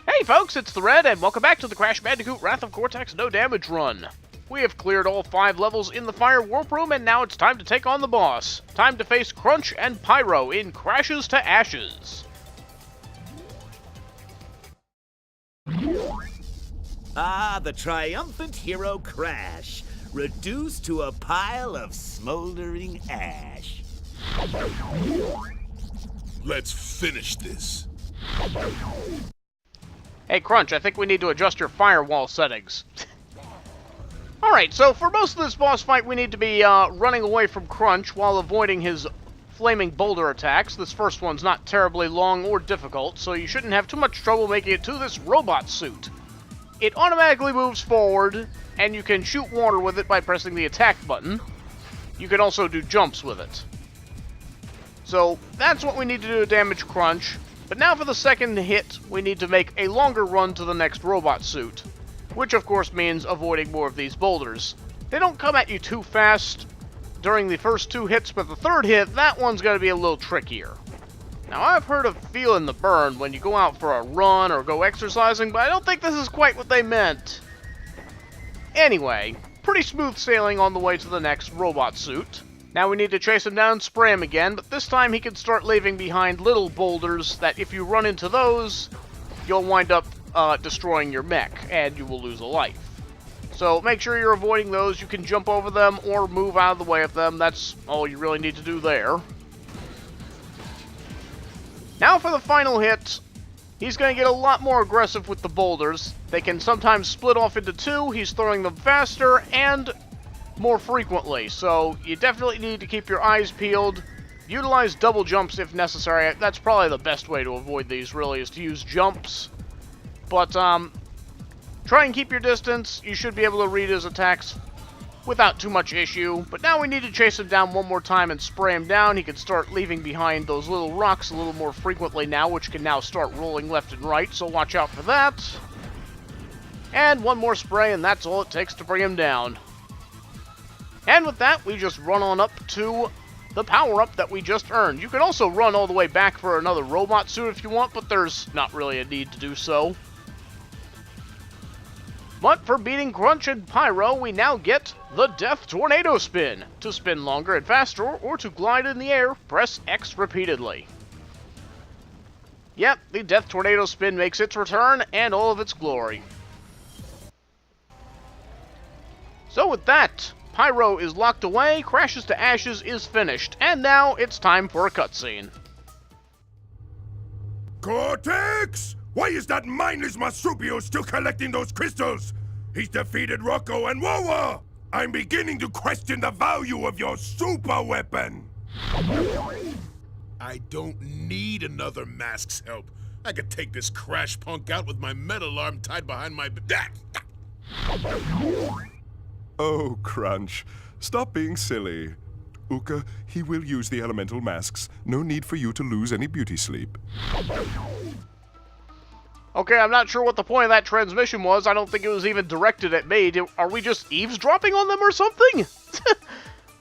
Hey folks, it's the Red, and welcome back to the Crash Bandicoot Wrath of Cortex No Damage run. We have cleared all 5 levels in the Fire Warp Room, and now it's time to take on the boss. Time to face Crunch and Pyro in Crashes to Ashes. Ah, the triumphant hero Crash, reduced to a pile of smoldering ash. Let's finish this. Hey Crunch, I think we need to adjust your firewall settings. Alright, so for most of this boss fight we need to be running away from Crunch while avoiding his flaming boulder attacks. This first one's not terribly long or difficult, so you shouldn't have too much trouble making it to this robot suit. It automatically moves forward, and you can shoot water with it by pressing the attack button. You can also do jumps with it. So that's what we need to do to damage Crunch. But now for the second hit, we need to make a longer run to the next robot suit, which of course means avoiding more of these boulders. They don't come at you too fast during the first 2 hits, but the third hit, that one's going to be a little trickier. Now I've heard of feeling the burn when you go out for a run or go exercising, but I don't think this is quite what they meant. Anyway, pretty smooth sailing on the way to the next robot suit. Now we need to chase him down and spray him again, but this time he can start leaving behind little boulders that if you run into those, you'll wind up destroying your mech, and you will lose a life. So make sure you're avoiding those. You can jump over them or move out of the way of them. That's all you really need to do there. Now for the final hit. He's going to get a lot more aggressive with the boulders. They can sometimes split off into 2. He's throwing them faster and more frequently, so you definitely need to keep your eyes peeled. Utilize double jumps if necessary. That's probably the best way to avoid these, really, is to use jumps. But try and keep your distance. You should be able to read his attacks without too much issue. But now we need to chase him down one more time and spray him down. He can start leaving behind those little rocks a little more frequently now, which can now start rolling left and right, so watch out for that. And one more spray, and that's all it takes to bring him down. And with that, we just run on up to the power-up that we just earned. You can also run all the way back for another robot suit if you want, but there's not really a need to do so. But for beating Crunch and Pyro, we now get the Death Tornado Spin. To spin longer and faster, or to glide in the air, press X repeatedly. Yep, the Death Tornado Spin makes its return, and all of its glory. So with that, Pyro is locked away, Crashes to Ashes is finished, and now it's time for a cutscene. Cortex! Why is that mindless Masrupio still collecting those crystals? He's defeated Rocco and Wawa! I'm beginning to question the value of your super weapon! I don't need another mask's help. I could take this Crash punk out with my metal arm tied behind my... Oh, Crunch. Stop being silly. Uka, he will use the elemental masks. No need for you to lose any beauty sleep. Okay, I'm not sure what the point of that transmission was. I don't think it was even directed at me. Are we just eavesdropping on them or something?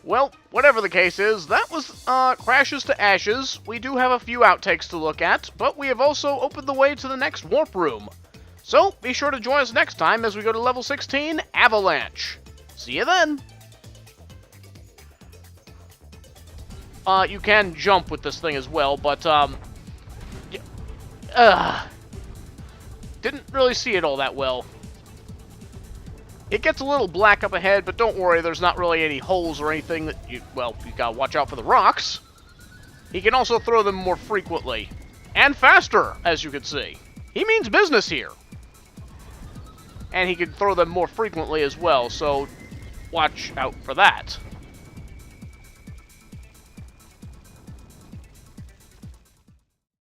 Well, whatever the case is, that was Crashes to Ashes. We do have a few outtakes to look at, but we have also opened the way to the next warp room. So, be sure to join us next time as we go to level 16, Avalanche. See you then! You can jump with this thing as well, but, didn't really see it all that well. It gets a little black up ahead, but don't worry, there's not really any holes or anything that you gotta watch out for the rocks. He can also throw them more frequently. And faster, as you can see. He means business here. And he can throw them more frequently as well, so watch out for that.